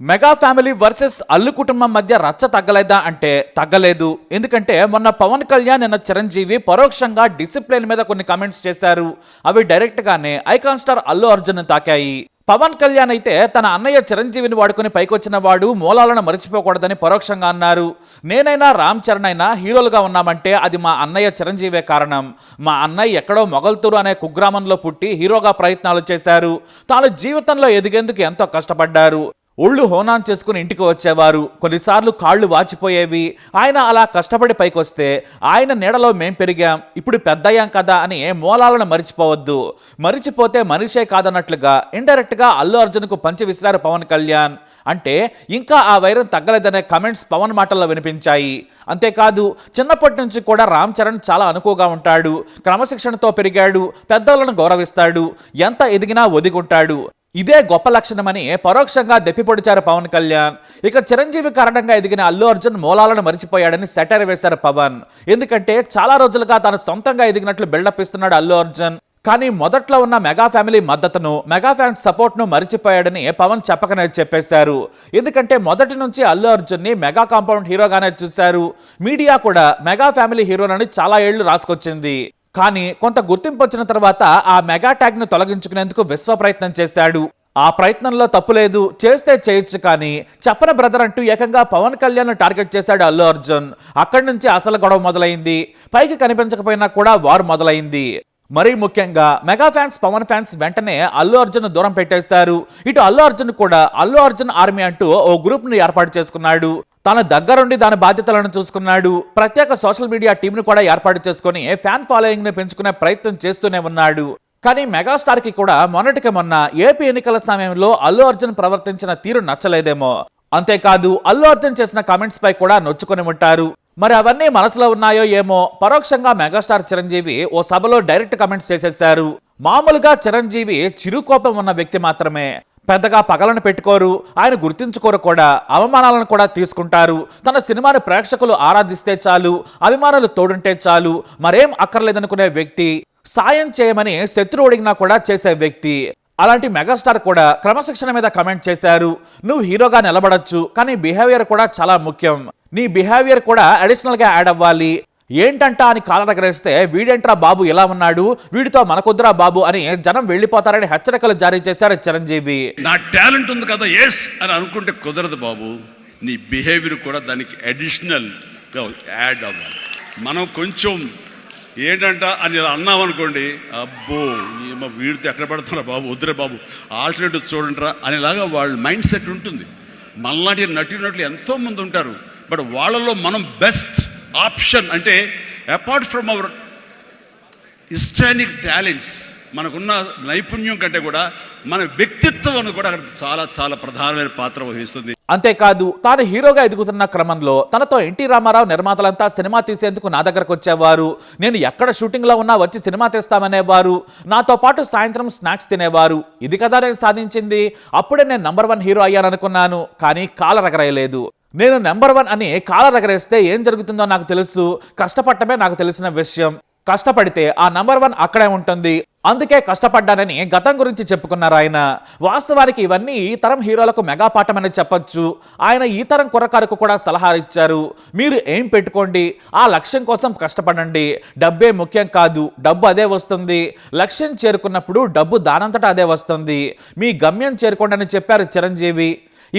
Mega family versus Allu కుటుంబం మధ్య రచ్చ తగ్గలేదా అంటే తగ్గలేదు. ఎందుకంటే మొన్న పవన్ కళ్యాణ్ నిన్న చిరంజీవి పరోక్షంగా డిసిప్లిన్ మీద కొన్ని కామెంట్స్ చేశారు. అవి డైరెక్ట్ గానే ఐకాన్ స్టార్ అల్లు అర్జున్ తాకాయి. పవన్ కళ్యాణ్ అయితే తన అన్నయ్య చిరంజీవిని వాడుకుని పైకొచ్చిన వాడు మూలాలను మర్చిపోకూడదని పరోక్షంగా అన్నారు. నేనైనా రామ్ చరణ్ అయినా హీరోలుగా ఉన్నామంటే అది మా అన్నయ్య చిరంజీవే కారణం. మా అన్నయ్య ఎక్కడో మొగల్తూరు అనే కుగ్రామంలో పుట్టి హీరోగా ప్రయత్నాలు చేశారు. తాను జీవితంలో ఎదిగేందుకు ఎంతో కష్టపడ్డారు. ఒళ్ళు హోనాన్ చేసుకుని ఇంటికి వచ్చేవారు. కొన్నిసార్లు కాళ్ళు వాచిపోయేవి. ఆయన అలా కష్టపడి పైకొస్తే ఆయన నీడలో మేం పెరిగాం, ఇప్పుడు పెద్దయ్యాం కదా అని మూలాలను మరిచిపోవద్దు. మరిచిపోతే మనిషే కాదన్నట్లుగా ఇండైరెక్ట్గా అల్లు అర్జున్కు పంచి విసిరారు పవన్ కళ్యాణ్. అంటే ఇంకా ఆ వైరం తగ్గలేదనే కమెంట్స్ పవన్ మాటల్లో వినిపించాయి. అంతేకాదు చిన్నప్పటి నుంచి కూడా రామ్ చరణ్ చాలా అనుకువగా ఉంటాడు, క్రమశిక్షణతో పెరిగాడు, పెద్దలను గౌరవిస్తాడు, ఎంత ఎదిగినా ఒదిగుంటాడు. ఇదే గొప్ప లక్షణమని పరోక్షంగా దెప్పిపొడిచారు పవన్ కళ్యాణ్. ఇక చిరంజీవి కారణంగా ఎదిగిన అల్లు అర్జున్ మూలాలను మరిచిపోయాడని సెటైర్ వేశారు పవన్. ఎందుకంటే చాలా రోజులుగా తాను సొంతంగా ఎదిగినట్లు బిల్డప్ ఇస్తున్నాడు అల్లు అర్జున్. కానీ మొదట్లో ఉన్న మెగా ఫ్యామిలీ మద్దతును, మెగా ఫ్యాన్స్ సపోర్ట్ను మరిచిపోయాడని పవన్ చెప్పకనే చెప్పేశారు. ఎందుకంటే మొదటి నుంచి అల్లు అర్జున్ని మెగా కాంపౌండ్ హీరోగానే చూశారు. మీడియా కూడా మెగా ఫ్యామిలీ హీరోనని చాలా ఏళ్లు రాసుకొచ్చింది. కానీ కొంత గుర్తింపు వచ్చిన తర్వాత ఆ మెగా ట్యాగ్ ను తొలగించుకునేందుకు విశ్వ ప్రయత్నం చేశాడు. ఆ ప్రయత్నంలో తప్పులేదు, చేస్తే చేయొచ్చు, కానీ చెప్పన బ్రదర్ అంటూ ఏకంగా పవన్ కళ్యాణ్ టార్గెట్ చేశాడు అల్లు అర్జున్. అక్కడి నుంచి అసలు గొడవ మొదలైంది. పైకి కనిపించకపోయినా కూడా వారు మొదలైంది. మరీ ముఖ్యంగా మెగా ఫ్యాన్స్, పవన్ ఫ్యాన్స్ వెంటనే అల్లు అర్జున్ దూరం పెట్టేశారు. ఇటు అల్లు అర్జున్ కూడా అల్లు అర్జున్ ఆర్మీ అంటూ ఓ గ్రూప్ ను ఏర్పాటు చేసుకున్నాడు. తన దగ్గరుండి దాని బాధ్యతలను చూసుకున్నాడు. ప్రత్యేక సోషల్ మీడియా టీంను కూడా ఏర్పాటు చేసుకుని ఫ్యాన్ ఫాలోయింగ్ ని పెంచుకునే ప్రయత్నం చేస్తూనే ఉన్నాడు. కానీ మెగాస్టార్ కి కూడా మొన్నటికి మొన్న ఏపీ ఎన్నికల సమయంలో అల్లు అర్జున్ ప్రవర్తించిన తీరు నచ్చలేదేమో. అంతేకాదు అల్లు అర్జున్ చేసిన కామెంట్స్ పై కూడా నొచ్చుకొని ఉంటారు. మరి అవన్నీ మనసులో ఉన్నాయో ఏమో. పరోక్షంగా మెగాస్టార్ చిరంజీవి ఓ సభలో డైరెక్ట్ కామెంట్స్ చేసేశారు. మామూలుగా చిరంజీవి చిరుకోపం ఉన్న వ్యక్తి మాత్రమే. పెద్దగా పగలను పెట్టుకోరు, ఆయన గుర్తించుకోరు కూడా, అవమానాలను కూడా తీసుకుంటారు. తన సినిమాని ప్రేక్షకులు ఆరాధిస్తే చాలు, అభిమానులు తోడుంటే చాలు, మరేం అక్కర్లేదనుకునే వ్యక్తి. సాయం చేయమని శత్రువు అడిగినా కూడా చేసే వ్యక్తి. అలాంటి మెగాస్టార్ కూడా క్రమశిక్షణ మీద కమెంట్ చేశారు. నువ్వు హీరోగా నిలబడొచ్చు, కానీ బిహేవియర్ కూడా చాలా ముఖ్యం. నీ బిహేవియర్ కూడా అడిషనల్ గా యాడ్ అవ్వాలి. ఏంటంటా అని కాలరగరేస్తే వీడేంట్రా బాబు ఇలా ఉన్నాడు, వీడితో మనకొద్దురా బాబు అని జనం వెళ్ళిపోతారని హెచ్చరికలు జారీ చేశారు చిరంజీవి. నా టాలెంట్ ఉంది కదా ఎస్ అని అనుకుంటే కుదరదు బాబు. నీ బిహేవియర్ కూడా దానికి అడిషనల్ యాడ్ అవ్వాలి. మనం కొంచెం ఏంటంట అని అన్నామనుకోండి, అబ్బో వీడితో ఎక్కడ పడుతున్నా బాబు, వద్దురే బాబు, ఆల్టర్నేటివ్ చూడండిరా అనేలాగా వాళ్ళ మైండ్ సెట్ ఉంటుంది. మనలాంటి నటులు ఎంతోమంది ఉంటారు, బట్ వాళ్ళలో మనం బెస్ట్ ఆప్షన్ అంటే అపార్ట్ ఫ్రమ్ అవర్ హిస్టానిక్ టాలెంట్స్, మనకున్న నైపుణ్యం కంటే కూడా మన వ్యక్తిత్వం అని కూడా చాలా చాలా ప్రధానమైన పాత్ర వహిస్తుంది. అంతేకాదు తాను హీరోగా ఎదుగుతున్న క్రమంలో తనతో ఎన్టీ రామారావు నిర్మాతలంతా సినిమా తీసేందుకు నా దగ్గరకు వచ్చేవారు. నేను ఎక్కడ షూటింగ్ లో ఉన్నా వచ్చి సినిమా తీస్తామనేవారు. నాతో పాటు సాయంత్రం స్నాక్స్ తినేవారు. ఇది కదా నేను సాధించింది. అప్పుడే నేను నంబర్ 1 హీరో అయ్యాననుకున్నాను, కానీ కాలరగరేయలేదు. నేను నెంబర్ 1 అని కాలరగరేస్తే ఏం జరుగుతుందో నాకు తెలుసు. కష్టపడటమే నాకు తెలిసిన విషయం. కష్టపడితే ఆ నంబర్ 1 అక్కడే ఉంటుంది. అందుకే కష్టపడ్డానని గతం గురించి చెప్పుకున్నారు ఆయన. వాస్తవానికి ఇవన్నీ ఈ తరం హీరోలకు మెగా పాఠమని చెప్పొచ్చు. ఆయన ఈ తరం కుర్రకారుకు కూడా సలహాలు ఇచ్చారు. మీరు ఏం పెట్టుకోండి, ఆ లక్ష్యం కోసం కష్టపడండి. డబ్బే ముఖ్యం కాదు, డబ్బు అదే వస్తుంది. లక్ష్యం చేరుకున్నప్పుడు డబ్బు దానంతటా అదే వస్తుంది. మీ గమ్యం చేరుకోండి అని చెప్పారు చిరంజీవి.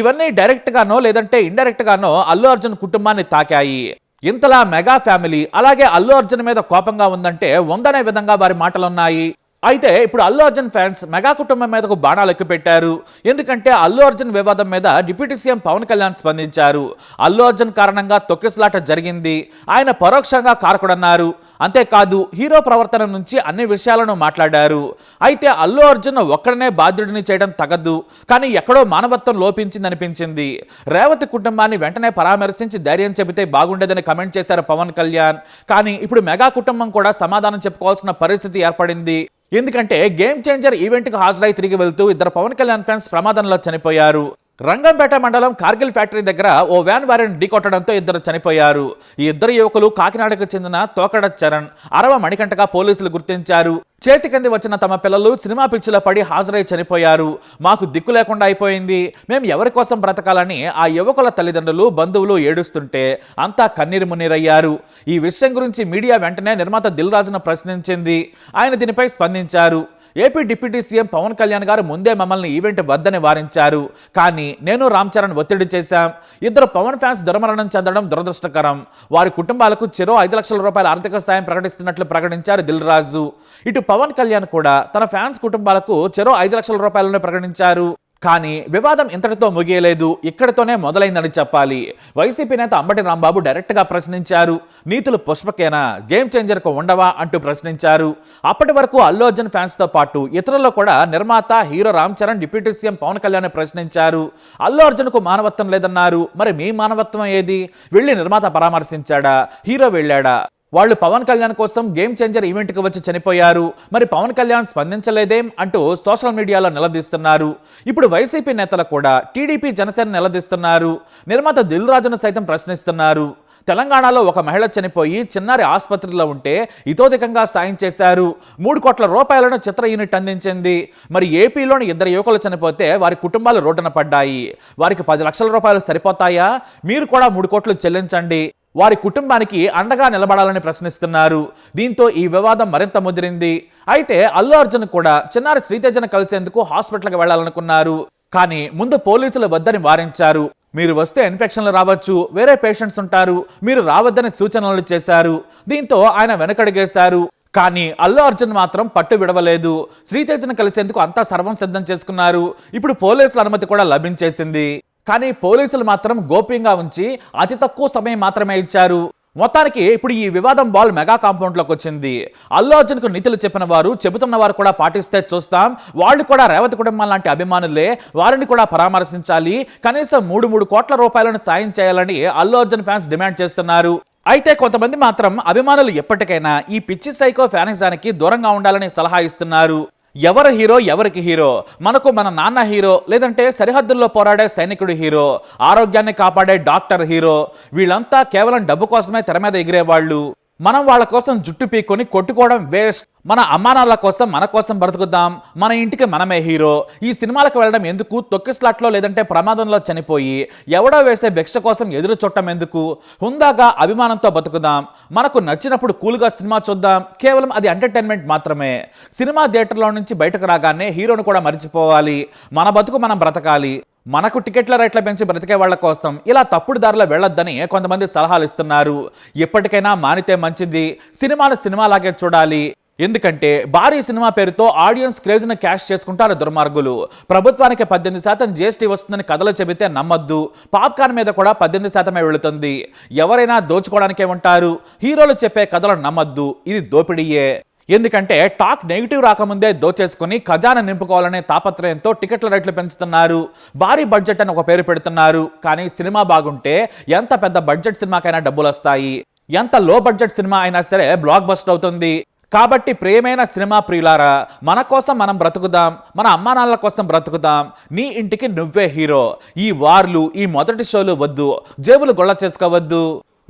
ఇవన్నీ డైరెక్ట్ గానో లేదంటే ఇండైరెక్ట్ గానో అల్లు అర్జున్ కుటుంబాన్ని తాకాయి. ఇంతలా మెగా ఫ్యామిలీ అలాగే అల్లు అర్జున్ మీద కోపంగా ఉందంటే ఉందనే విధంగా వారి మాటలున్నాయి. అయితే ఇప్పుడు అల్లు అర్జున్ ఫ్యాన్స్ మెగా కుటుంబం మీదకు బాణాలు ఎక్కుపెట్టారు. ఎందుకంటే అల్లు అర్జున్ వివాదం మీద డిప్యూటీ సీఎం పవన్ కళ్యాణ్ స్పందించారు. అల్లు అర్జున్ కారణంగా తొక్కిసలాట జరిగింది, ఆయన పరోక్షంగా కారకుడన్నారు. అంతేకాదు హీరో ప్రవర్తన నుంచి అన్ని విషయాలను మాట్లాడారు. అయితే అల్లు అర్జున్ ఒక్కడనే బాధ్యుడిని చేయడం తగదు, కానీ ఎక్కడో మానవత్వం లోపించిందనిపించింది. రేవతి కుటుంబాన్ని వెంటనే పరామర్శించి ధైర్యం చెబితే బాగుండేదని కమెంట్ చేశారు పవన్ కళ్యాణ్. కానీ ఇప్పుడు మెగా కుటుంబం కూడా సమాధానం చెప్పుకోవాల్సిన పరిస్థితి ఏర్పడింది. ఎందుకంటే గేమ్ చేంజర్ ఈవెంట్ కు హాజరై తిరిగి వెళ్తూ ఇద్దరు పవన్ కళ్యాణ్ ఫ్యాన్స్ ప్రమాదంలో చనిపోయారు. రంగంపేట మండలం కార్గిల్ ఫ్యాక్టరీ దగ్గర ఓ వ్యాన్ వారిని ఢీకొట్టడంతో ఇద్దరు చనిపోయారు. ఈ ఇద్దరు యువకులు కాకినాడకు చెందిన తోకడ చరణ్, అరవ మణికంటగా పోలీసులు గుర్తించారు. చేతి కింద వచ్చిన తమ పిల్లలు సినిమా పిచ్చిలో పడి హాజరై చనిపోయారు. మాకు దిక్కు లేకుండా అయిపోయింది, మేము ఎవరి కోసం బ్రతకాలని ఆ యువకుల తల్లిదండ్రులు, బంధువులు ఏడుస్తుంటే అంతా కన్నీరు మున్నీరయ్యారు. ఈ విషయం గురించి మీడియా వెంటనే నిర్మాత దిల్ రాజును ప్రశ్నించింది. ఆయన దీనిపై స్పందించారు. AP deputy CM Pawan Kalyan గారు ముందే మమ్మల్ని ఈవెంట్ వద్దని వారించారు. కానీ నేను రామ్ చరణ్ ఒత్తిడి చేశాం. ఇద్దరు పవన్ ఫ్యాన్స్ దుర్మరణం చెందడం దురదృష్టకరం. వారి కుటుంబాలకు చెరో 5 లక్షల రూపాయల ఆర్థిక సాయం ప్రకటిస్తున్నట్లు ప్రకటించారు దిల్ రాజు. ఇటు పవన్ కళ్యాణ్ కూడా తన ఫ్యాన్స్ కుటుంబాలకు చెరో 5 లక్షల రూపాయలను ప్రకటించారు. కానీ వివాదం ఇంతటితో ముగియలేదు, ఇక్కడితోనే మొదలైందని చెప్పాలి. వైసీపీ నేత అంబటి రాంబాబు డైరెక్ట్గా ప్రశ్నించారు. నీతులు పుష్పకేనా, గేమ్ చేంజర్కు ఉండవా అంటూ ప్రశ్నించారు. అప్పటి వరకు అల్లు అర్జున్ ఫ్యాన్స్తో పాటు ఇతరులు కూడా నిర్మాత, hero Ram Charan, deputy CM Pawan Kalyan ప్రశ్నించారు. అల్లు అర్జున్కు మానవత్వం లేదన్నారు. మరి మీ మానవత్వం ఏది? వెళ్ళి నిర్మాత పరామర్శించాడా? హీరో వెళ్ళాడా? వాళ్ళు పవన్ కళ్యాణ్ కోసం గేమ్ చేంజర్ ఈవెంట్కి వచ్చి చనిపోయారు. మరి పవన్ కళ్యాణ్ స్పందించలేదేం అంటూ సోషల్ మీడియాలో నిలదీస్తున్నారు. ఇప్పుడు వైసీపీ నేతలు కూడా టీడీపీ, జనసేన నిలదీస్తున్నారు. నిర్మాత దిల్ రాజును సైతం ప్రశ్నిస్తున్నారు. తెలంగాణలో ఒక మహిళ చనిపోయి చిన్నారి ఆసుపత్రిలో ఉంటే ఇతోధికంగా సాయం చేశారు. 3 కోట్ల రూపాయలను చిత్ర యూనిట్ అందించింది. మరి ఏపీలోని 2 యువకులు చనిపోతే వారి కుటుంబాలు రోడ్డున పడ్డాయి. వారికి 10 లక్షల రూపాయలు సరిపోతాయా? మీరు కూడా 3 కోట్లు చెల్లించండి, వారి కుటుంబానికి అండగా నిలబడాలని ప్రశ్నిస్తున్నారు. దీంతో ఈ వివాదం మరింత ముదిరింది. అయితే అల్లు అర్జున్ కూడా చిన్నారి శ్రీతేజను కలిసేందుకు హాస్పిటల్కి వెళ్లాలనుకున్నారు. కానీ ముందు పోలీసులు వద్దని వారించారు. మీరు వస్తే ఇన్ఫెక్షన్లు రావచ్చు, వేరే పేషెంట్స్ ఉంటారు, మీరు రావద్దని సూచనలు చేశారు. దీంతో ఆయన వెనకడిగేశారు. కానీ అల్లు అర్జున్ మాత్రం పట్టు విడవలేదు. శ్రీతేజను కలిసేందుకు అంతా సర్వం సిద్ధం చేసుకున్నారు. ఇప్పుడు పోలీసుల అనుమతి కూడా లభించేసింది. కానీ పోలీసులు మాత్రం గోప్యంగా ఉంచి అతి తక్కువ సమయం మాత్రమే ఇచ్చారు. మొత్తానికి ఇప్పుడు ఈ వివాదం బాల్ మెగా కాంపౌండ్లోకి వచ్చింది. అల్లు అర్జున్కు నీతులు చెప్పిన వారు, చెబుతున్న వారు కూడా పాటిస్తే చూస్తాం. వాళ్ళు కూడా రేవతి కుటుంబం లాంటి అభిమానులే, వారిని కూడా పరామర్శించాలి. కనీసం 3 కోట్ల రూపాయలను సాయం చేయాలని అల్లు అర్జున్ ఫ్యాన్స్ డిమాండ్ చేస్తున్నారు. అయితే కొంతమంది మాత్రం అభిమానులు ఎప్పటికైనా ఈ పిచ్చి సైకో ఫ్యానిజానికి దూరంగా ఉండాలని సలహా ఇస్తున్నారు. ఎవరు హీరో, ఎవరికి హీరో? మనకు మన నాన్న హీరో, లేదంటే సరిహద్దుల్లో పోరాడే సైనికుడు హీరో, ఆరోగ్యాన్ని కాపాడే డాక్టర్ హీరో. వీళ్ళంతా కేవలం డబ్బు కోసమే తెర మీద ఎగిరేవాళ్ళు. మనం వాళ్ళ కోసం జుట్టు పీక్కొని కొట్టుకోవడం వేస్ట్. మన అమ్మానాల కోసం, మన కోసం బ్రతుకుదాం. మన ఇంటికి మనమే హీరో. ఈ సినిమాలకు వెళ్ళడం ఎందుకు? తొక్కిస్లాట్లో లేదంటే ప్రమాదంలో చనిపోయి ఎవడో వేసే భిక్ష కోసం ఎదురు చూడటం ఎందుకు? హుందాగా అభిమానంతో బతుకుదాం. మనకు నచ్చినప్పుడు కూల్గా సినిమా చూద్దాం. కేవలం అది ఎంటర్టైన్మెంట్ మాత్రమే. సినిమా థియేటర్లో నుంచి బయటకు రాగానే హీరోను కూడా మర్చిపోవాలి. మన బతుకు మనం బ్రతకాలి. మనకు టికెట్ల రేట్ల పెంచి బ్రతికే వాళ్ల కోసం ఇలా తప్పుడు దారిలో వెళ్లొద్దని కొంతమంది సలహాలు ఇస్తున్నారు. ఎప్పటికైనా మానితే మంచిది. సినిమాను సినిమాలాగే చూడాలి. ఎందుకంటే భారీ సినిమా పేరుతో ఆడియన్స్ క్రేజ్ను క్యాష్ చేసుకుంటారు దుర్మార్గులు. ప్రభుత్వానికి 18% జీఎస్టీ వస్తుందని కథలు చెబితే నమ్మొద్దు. పాప్కార్న్ మీద కూడా 18% వెళుతుంది. ఎవరైనా దోచుకోవడానికే ఉంటారు. హీరోలు చెప్పే కథలు నమ్మొద్దు. ఇది దోపిడీయే. ఎందుకంటే టాక్ నెగిటివ్ రాకముందే దోచేసుకుని ఖజానా నింపుకోవాలనే తాపత్రయంతో టికెట్ల రేట్లు పెంచుతున్నారు. భారీ బడ్జెట్ అని ఒక పేరు పెడుతున్నారు. కానీ సినిమా బాగుంటే ఎంత పెద్ద బడ్జెట్ సినిమాకైనా డబ్బులు వస్తాయి. ఎంత లో బడ్జెట్ సినిమా అయినా సరే బ్లాక్ బస్టర్ అవుతుంది. కాబట్టి ప్రియమైన సినిమా ప్రియులారా, మన కోసం మనం బ్రతుకుదాం. మన అమ్మానాన్నల కోసం బ్రతుకుదాం. నీ ఇంటికి నువ్వే హీరో. ఈ వార్లు, ఈ మొదటి షోలు వద్దు. జేబులు గొల్ల చేసుకోవద్దు.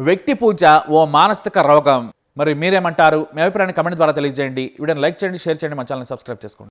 వ్యక్తి పూజ ఓ మానసిక రోగం. మరి మీరేమంటారు? మీ అభిప్రాయాన్ని కమెంట్ ద్వారా తెలియజేయండి. వీడియోని లైక్ చేయండి, షేర్ చేయండి, మా ఛానల్ని సబ్స్క్రైబ్ చేసుకోండి.